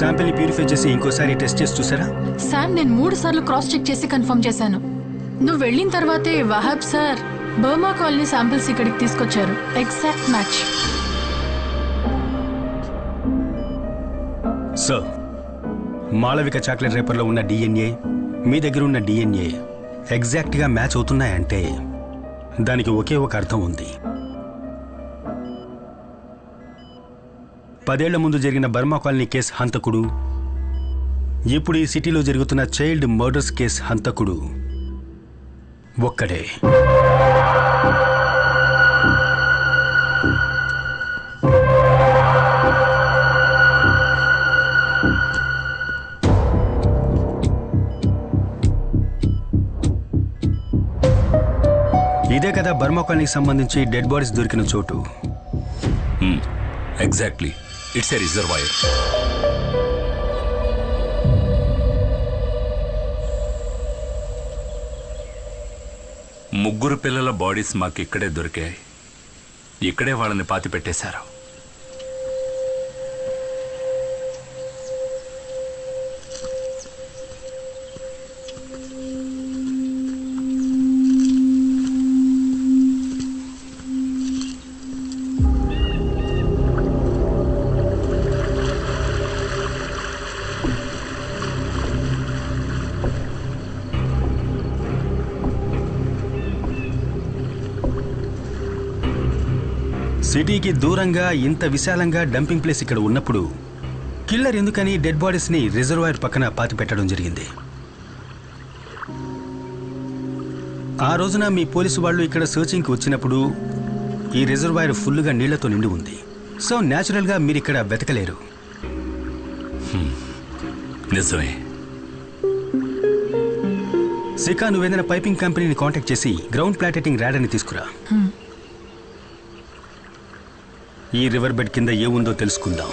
Sample ని purify చేసి ఇంకోసారి టెస్ట్ చేసి చూసారా? శామ్, నేను 3 సార్లు క్రాస్ చెక్ చేసి కన్ఫర్మ్ చేశాను. నువ్వు వెళ్ళిన తర్వాతే Wahab sir Burma colony samples ఇక్కడికి తీసుకొచ్చారు. Exact match. Sir, Malavika chocolate రేపర్లో ఉన్న డిఎన్ఏ మీ దగ్గర ఉన్న డిఎన్ఏ ఎగ్జాక్ట్ గా మ్యాచ్ అవుతున్నాయంటే దానికి ఒకే ఒక అర్థం ఉంది. 10 ఏళ్ల ముందు జరిగిన బర్మా కాలనీ కేసు హంతకుడు, ఇప్పుడు ఈ సిటీలో జరుగుతున్న చైల్డ్ మర్డర్స్ కేసు హంతకుడు ఒక్కడే. ఇదే కదా బర్మా కాలనీకి సంబంధించి డెడ్ బాడీస్ దొరికిన చోటు. Exactly, it's a reservoir. ముగ్గురు పిల్లల బాడీస్ మాకు ఇక్కడే దొరికాయి. ఇక్కడే వాళ్ళని పాతి పెట్టేశారు. సిటీకి దూరంగా ఇంత విశాలంగా డంపింగ్ ప్లేస్ ఇక్కడ ఉన్నప్పుడు కిల్లర్ ఎందుకని డెడ్ బాడీస్ ని రిజర్వాయర్ పక్కన పాతి పెట్టడం జరిగింది? ఆ రోజున మీ పోలీసు వాళ్ళు ఇక్కడ సర్చింగ్కి వచ్చినప్పుడు ఈ రిజర్వాయర్ ఫుల్గా నీళ్లతో నిండి ఉంది. సో న్యాచురల్ గా మీరు ఇక్కడ వెతకలేరు. నిజమే. శిఖా, నువ్వేదైనా పైపింగ్ కంపెనీని కాంటాక్ట్ చేసి గ్రౌండ్ ప్లాటెటింగ్ ర్యాడర్ని తీసుకురా. ఈ రివర్ బెడ్ కింద ఏముందో తెలుసుకుందాం.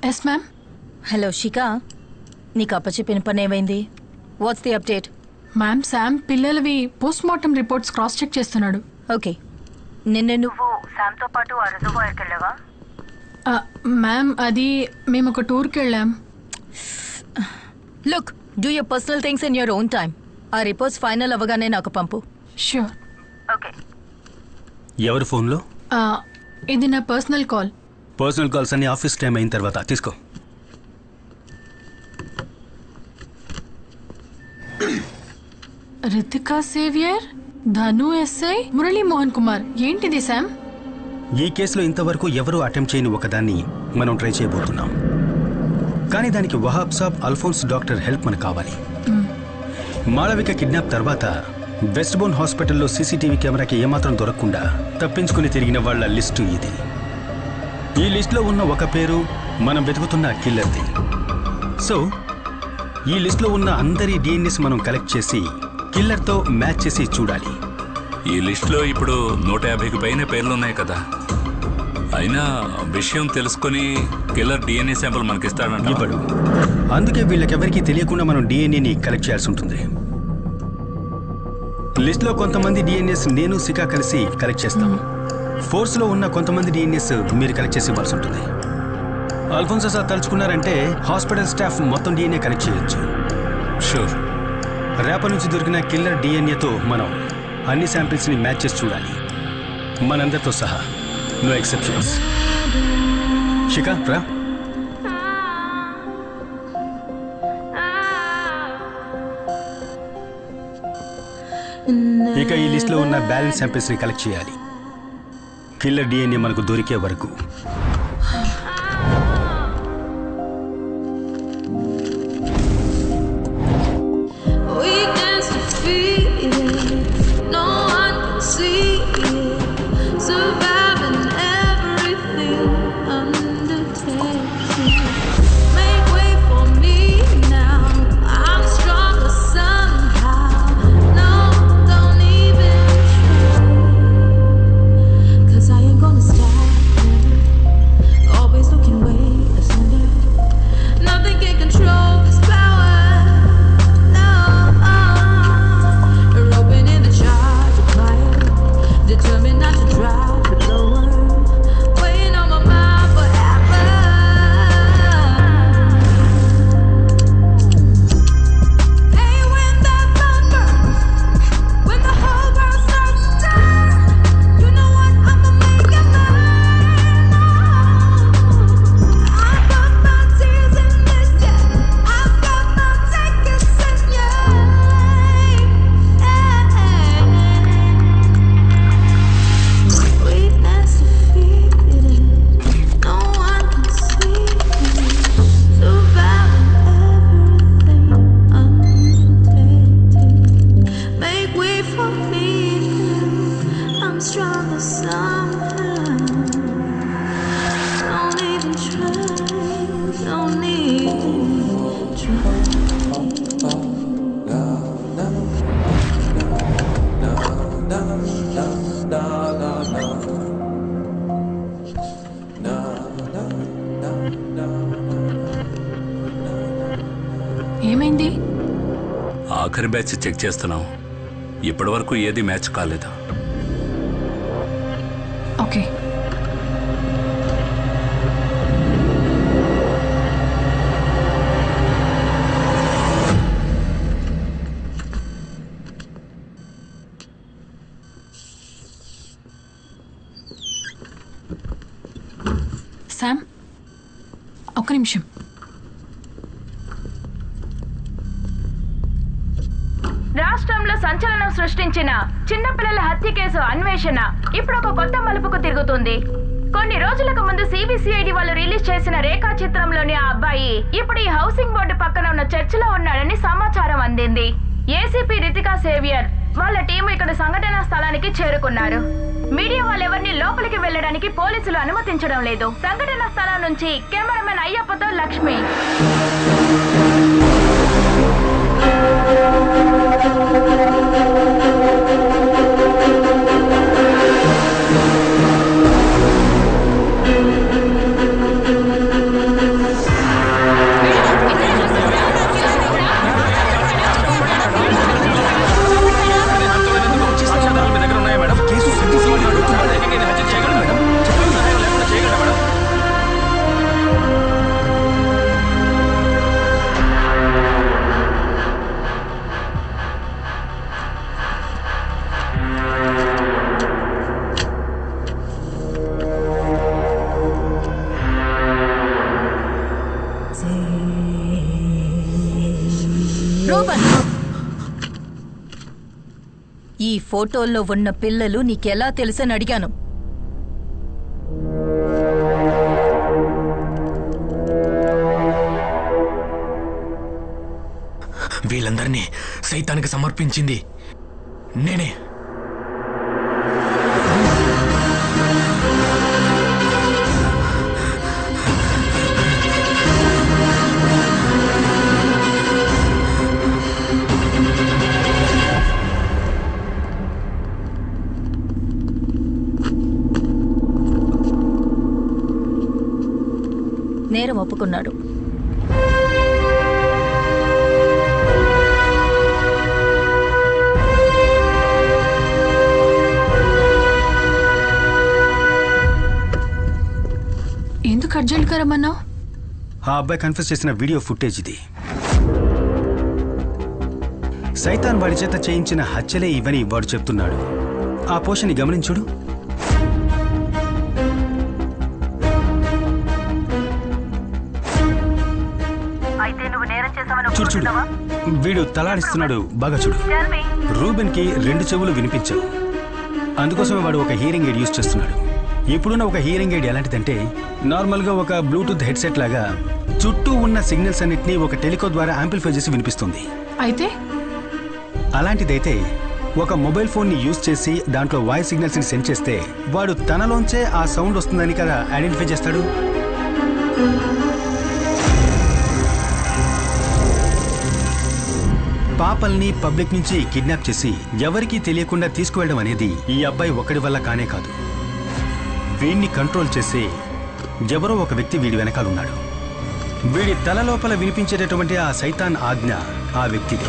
Yes ma'am. హలో శిఖా, నీకు అప్పచెప్పిన పని ఏమైంది? What's the update? Ma'am, Sam పిల్లలవి post mortem reports cross check చేస్తున్నాడు. ఓకే, నిన్న నువ్వు శామ్తో పాటు ఆ రిజర్వాయర్కి వెళ్ళావా? మ్యామ్, అది మేము ఒక టూర్కి వెళ్ళాం. Look, do your personal things in your own time. ఆ రిపోర్ట్స్ ఫైనల్ అవ్వగానే నాకు పంపు. ష్యూర్. ఓకే. ఎవరి ఫోన్లో? ఇది నా పర్సనల్ కాల్. పర్సనల్ కాల్స్ అన్ని ఆఫీస్ టైం అయిన తర్వాత తీసుకో. రితికా సేవియర్, ధను ఎస్ఐ, మురళీ మోహన్ కుమార్. ఏంటిది శామ్? ఈ కేసులో ఇంతవరకు ఎవరూ అటెంప్ట్ చేయని ఒకదాన్ని మనం ట్రై చేయబోతున్నాం. కానీ దానికి వహాబ్ సాబ్, అల్ఫోన్స్ డాక్టర్ హెల్ప్ మనకు కావాలి. మాళవిక కిడ్నాప్ తర్వాత వెస్ట్ బోన్ హాస్పిటల్లో సీసీటీవీ కెమెరాకి ఏమాత్రం దొరకకుండా తప్పించుకుని తిరిగిన వాళ్ళ లిస్టు ఇది. ఈ లిస్టులో ఉన్న ఒక పేరు మనం వెతుకుతున్న కిల్లర్ది. సో ఈ లిస్టులో ఉన్న అందరి డిఎన్ఏస్ మనం కలెక్ట్ చేసి కిల్లర్తో మ్యాచ్ చేసి చూడాలి. ఈ లిస్టులో ఇప్పుడు 150కి పైన పేర్లున్నాయి కదా. అయినా విషయం తెలుసుకొని కిల్లర్ డిఎన్ఏ శాంపుల్ మనకిస్తాడంట. ఇప్పుడు అందుకే వీళ్ళకెవరికీ తెలియకుండా మనం డిఎన్ఏని కలెక్ట్ చేయాల్సి ఉంటుంది. లిస్ట్లో కొంతమంది డిఎన్ఏస్ నేను సికా కలిసి కలెక్ట్ చేస్తాం. ఫోర్స్లో ఉన్న కొంతమంది డిఎన్ఏస్ మీరు కలెక్ట్ చేసి ఇవ్వాల్సి ఉంటుంది. అల్ఫోన్సో సార్ తలుచుకున్నారంటే హాస్పిటల్ స్టాఫ్ మొత్తం డిఎన్ఏ కలెక్ట్ చేయొచ్చు. షూర్. రేపటి నుంచి దొరికిన కిల్లర్ డిఎన్ఏతో మనం అన్ని శాంపిల్స్ని మ్యాచ్ చేసి చూడాలి, మనందరితో సహా. No exceptions. శిఖా రా. ఇక ఈ లిస్ట్లో ఉన్న బ్యాలెన్స్ శాంపిల్స్ని కలెక్ట్ చేయాలి, కిల్లర్ డిఎన్ఏ మనకు దొరికే వరకు. ఏమైంది? ఆఖరి బ్యాచ్ చెక్ చేస్తున్నాం. ఇప్పటి వరకు ఏది మ్యాచ్ కాలేదు. ఓకే. శామ్, ఒక్క నిమిషం. రాష్ట్రంలో సంచలనం సృష్టించిన చిన్నపిల్లల హత్య కేసు అన్వేషణ ఇప్పుడు ఒక కొత్త మలుపుకు తిరుగుతుంది. కొన్ని రోజులకు ముందు సిబిసిఐడి వాళ్ళు రిలీజ్ చేసిన రేఖా చిత్రంలోని ఆ అబ్బాయి ఇప్పుడు ఈ హౌసింగ్ బోర్డు పక్కన ఉన్న చర్చిలో ఉన్నాడని సమాచారం అందింది. ఏసీపీ రితికా సేవియర్ వాళ్ళ టీం ఇక్కడ సంఘటనా స్థలానికి చేరుకున్నారు. మీడియా వాళ్ళెవరిని లోపలికి వెళ్లడానికి పోలీసులు అనుమతించడం లేదు. సంఘటనా స్థలం నుంచి కెమెరామెన్ అయ్యప్పతో లక్ష్మి. రూబన్, ఈ ఫోటోల్లో ఉన్న పిల్లలు నీకెలా తెలుసని అడిగాను. వీళ్ళందరినీ సైతానికి సమర్పించింది నేనే. నేరం ఒప్పుకున్నాడు. ఎందుకు అర్జెంట్గా రమ్మన్నావు? ఆ అబ్బాయి కన్ఫెస్ చేసిన వీడియో ఫుటేజ్ ఇది. సైతాన్ వాడి చేత చేయించిన హత్యలే ఇవని వాడు చెప్తున్నాడు. ఆ పోషన్ని గమనించుడు. చూడు చూడు, వీడు తలాడిస్తున్నాడు. బాగా చూడు. రూబెన్ కి 2 చెవులు వినిపించవు. అందుకోసమే వాడు ఒక హియరింగ్ ఎయిడ్ యూజ్ చేస్తున్నాడు. ఇప్పుడున్న ఒక హియరింగ్ ఎయిడ్ ఎలాంటిదంటే నార్మల్గా ఒక బ్లూటూత్ హెడ్సెట్ లాగా చుట్టూ ఉన్న సిగ్నల్స్ అన్నిటినీ ఒక టెలికో ద్వారా యాంప్లిఫై చేసి వినిపిస్తుంది. అయితే అలాంటిదైతే ఒక మొబైల్ ఫోన్ని యూజ్ చేసి దాంట్లో వాయిస్ సిగ్నల్స్ ని సెండ్ చేస్తే వాడు తనలోంచే ఆ సౌండ్ వస్తుందని కదా ఐడెంటిఫై చేస్తాడు. పాపల్ని పబ్లిక్ నుంచి కిడ్నాప్ చేసి ఎవరికీ తెలియకుండా తీసుకువెళ్ళడం అనేది ఈ అబ్బాయి ఒక్కడి వల్ల కానే కాదు. వీడిని కంట్రోల్ చేసే ఎవరో ఒక వ్యక్తి వీడి వెనకాలన్నాడు. వీడి తల లోపల వినిపించేటటువంటి ఆ సైతాన్ ఆజ్ఞ ఆ వ్యక్తిది.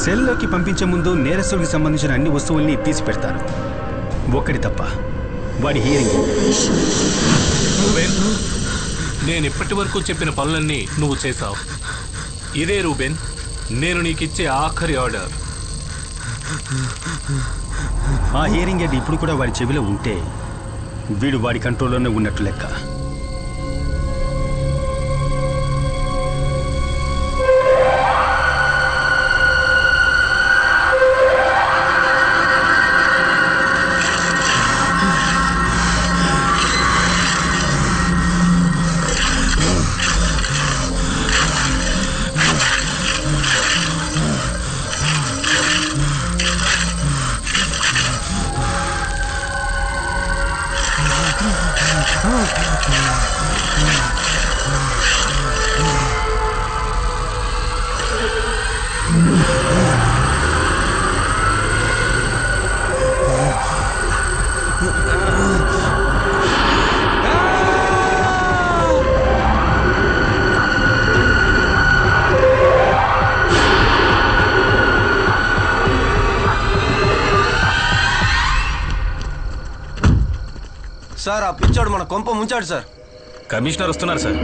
సెల్లోకి పంపించే ముందు నేరస్తుడికి సంబంధించిన అన్ని వస్తువుల్ని తీసి పెడతారు, ఒక్కడి తప్ప, వాడి హియరింగ్. రూబెన్, నేను ఇప్పటి వరకు చెప్పిన పనులన్నీ నువ్వు చేశావు. ఇదే రూబెన్, నేను నీకిచ్చే ఆఖరి ఆర్డర్. ఆ హియరింగ్ ఎయిడ్ ఇప్పుడు కూడా వాడి చెవిలో ఉంటే వీడు వాడి కంట్రోల్లోనే ఉన్నట్టు లెక్క. సార్, ఆ పిచ్చోడు మన కొంప ముంచాడు సార్. కమిషనర్ వస్తున్నారు సార్.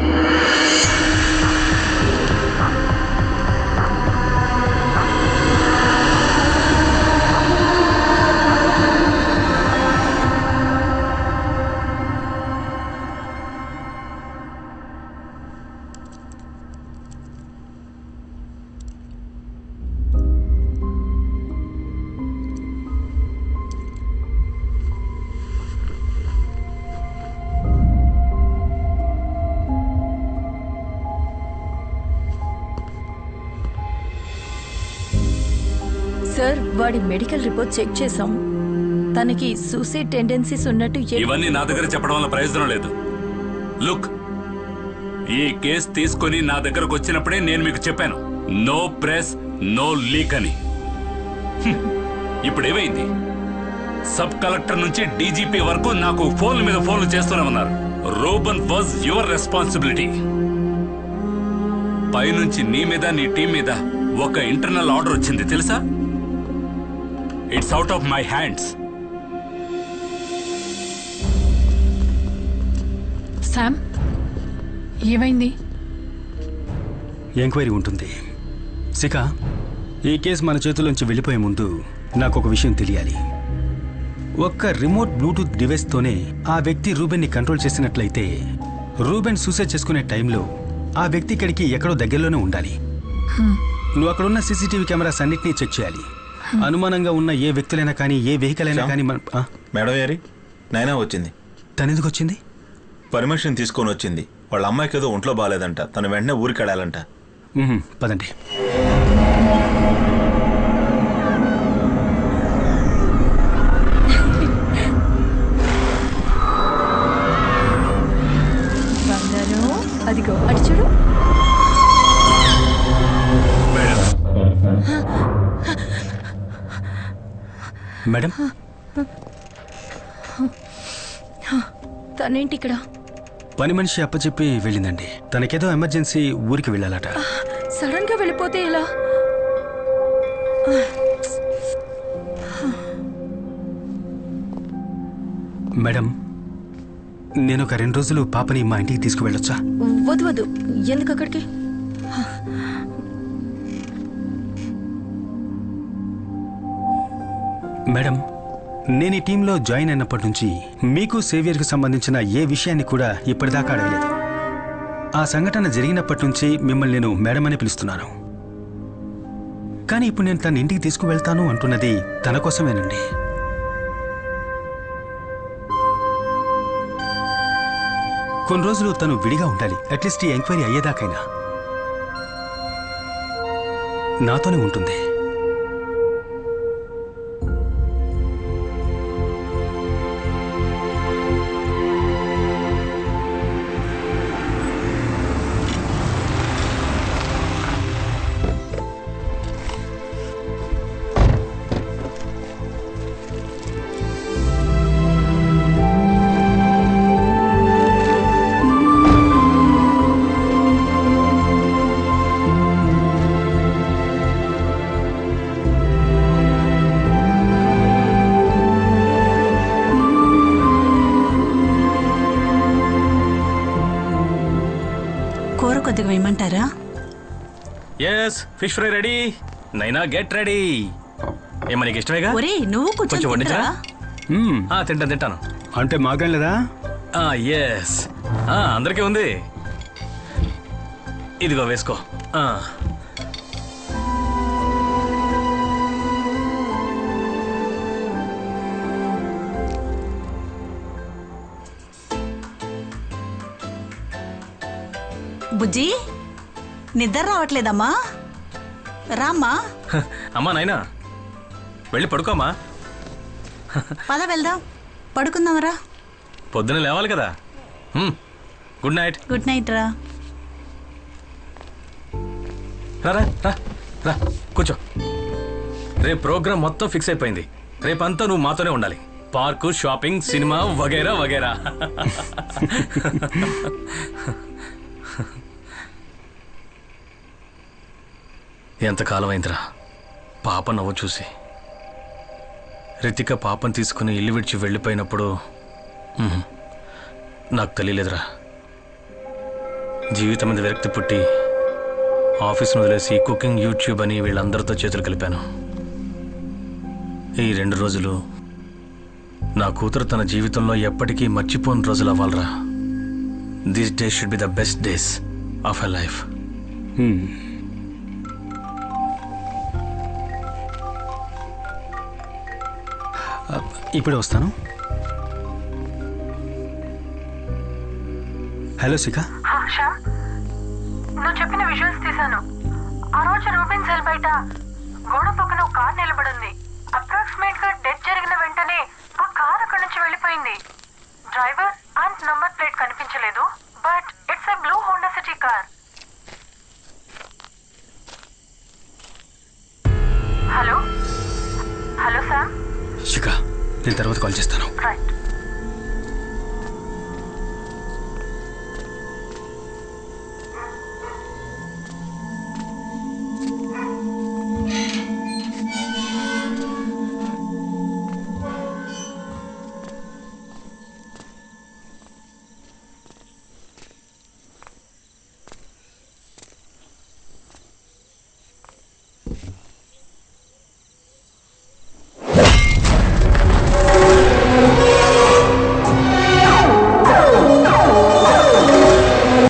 సార్, వాడి మెడికల్ రిపోర్ట్ చెక్ చేశాం. తనకి సూసైడ్ టెండెన్సీస్ ఉన్నట్టు ఇవన్నీ నా దగ్గర చెప్పడం వల్ల ప్రయోజనం లేదు. లుక్, ఈ కేసు తీసుకొని నా దగ్గరకు వచ్చినప్పుడే నేను మీకు చెప్పాను, నో ప్రెస్ నో లీక్ అని. ఇప్పుడు ఏమైంది? సబ్ కలెక్టర్ నుంచి డీజీపీ వరకు నాకు ఫోన్ల మీద ఫోన్లు చేస్తూనే ఉన్నారు. Ruben was your responsibility. పైనుంచి నీ మీద నీ టీం మీద ఒక ఇంటర్నల్ ఆర్డర్ వచ్చింది తెలుసా? It's out of my hands. Sam, ఏమైంది? ఎంక్వైరీ ఉంటుంది. శిఖ, ఈ కేసు మన చేతుల్లోంచి వెళ్ళిపోయే ముందు నాకు ఒక విషయం తెలియాలి. ఒక్క రిమోట్ బ్లూటూత్ డివైస్తోనే ఆ వ్యక్తి రూబెన్ని కంట్రోల్ చేసినట్లయితే రూబెన్ సూసైడ్ చేసుకునే టైంలో ఆ వ్యక్తి ఇక్కడికి ఎక్కడో దగ్గరలోనే ఉండాలి. నువ్వు అక్కడున్న సీసీటీవీ కెమెరాస్ అన్నిటినీ చెక్ చేయాలి. అనుమానంగా ఉన్న ఏ వ్యక్తులైనా కానీ ఏ వెహికల్ అయినా కానీ మేడం గారి నైనా వచ్చింది. తనెందుకు వచ్చింది? పర్మిషన్ తీసుకొని వచ్చింది. వాళ్ళ అమ్మాయికి ఏదో ఒంట్లో బాగాలేదంట. తను వెంటనే ఊరికి వెళ్ళాలంట. పదండి. బంగారం అదిగో అటు చూడు. మేడం, తనేంటి ఇక్కడ? పని మనిషి అప్పచెప్పి వెళ్ళిందండి. తనకేదో ఎమర్జెన్సీ ఊరికి వెళ్ళాలట. సడన్ గా వెళ్ళిపోతే ఎలా? మేడం, నేను ఒక 2 రోజులు పాపని మా ఇంటికి తీసుకువెళ్ళొచ్చా? వద్దు వద్దు, ఎందుకు అక్కడికి? మేడం, నేను ఈ టీంలో జాయిన్ అయినప్పటి నుంచి మీకు సేవియర్కి సంబంధించిన ఏ విషయాన్ని కూడా ఇప్పటిదాకా అడగలేదు. ఆ సంఘటన జరిగినప్పటి నుంచి మిమ్మల్ని నేను మేడం అని పిలుస్తున్నాను. కానీ ఇప్పుడు నేను తన ఇంటికి తీసుకువెళ్తాను అంటున్నది తన కోసమేనండి. కొన్ని రోజులు తను విడిగా ఉండాలి. అట్లీస్ట్ ఈ ఎంక్వైరీ అయ్యేదాకైనా నాతోనే ఉంటుంది. కూర కొద్దిగా వేయమంటారా? Yes, fish fry ready. Naina get ready. ఏమన్నా నీకు ఇష్టమేగా? ఒరే నువ్వు కొంచెం వండించరా? తింటాను. అంటే మాకేం లేదా? ఎస్, అందరికీ ఉంది. ఇదిగో వేసుకో. బుజ్జి, నిద్ర రావట్లేదమ్మా? రామ్మా. అమ్మా నైనా, వెళ్ళి పడుకోమ్మా. పద వెళ్దాం, పడుకుందాంరా. పొద్దున లేవాలి కదా. Good night. గుడ్ నైట్ రా. రా రా రా, కూర్చో. రేపు ప్రోగ్రామ్ మొత్తం ఫిక్స్ అయిపోయింది. రేపంతా నువ్వు మాతోనే ఉండాలి. పార్కు, షాపింగ్, సినిమా వగైరా వగైరా. ఎంతకాలం అయిందిరా పాప నవ్వు చూసి. రితిక పాపను తీసుకుని ఇల్లు విడిచి వెళ్ళిపోయినప్పుడు నాకు తెలియలేదురా. జీవితం మీద విరక్తి పుట్టి ఆఫీస్ను వదిలేసి కుకింగ్, యూట్యూబ్ అని వీళ్ళందరితో చేతులు కలిపాను. ఈ 2 రోజులు నా కూతురు తన జీవితంలో ఎప్పటికీ మర్చిపోని రోజులు అవ్వాలరా. This day should be the best days of her life. ఇప్పుడే వస్తాను. హలో శిఖ. నువ్వు చెప్పిన విజువల్స్ తీశాను. ఆ రోజు రూబెన్ సెల్ బయట గోడ పక్కన ఒక కార్ నిలబడింది. అప్రాక్సిమేట్ గా డెత్ జరిగిన వెంటనే ఆ కార్ అక్కడి నుంచి వెళ్ళిపోయింది. డ్రైవర్ అండ్ నంబర్ ప్లేట్ కనిపించలేదు, but it's a blue Honda City car. Hello hello Sam. Shikha, నేను తర్వాత కాల్ చేస్తాను. రైట్.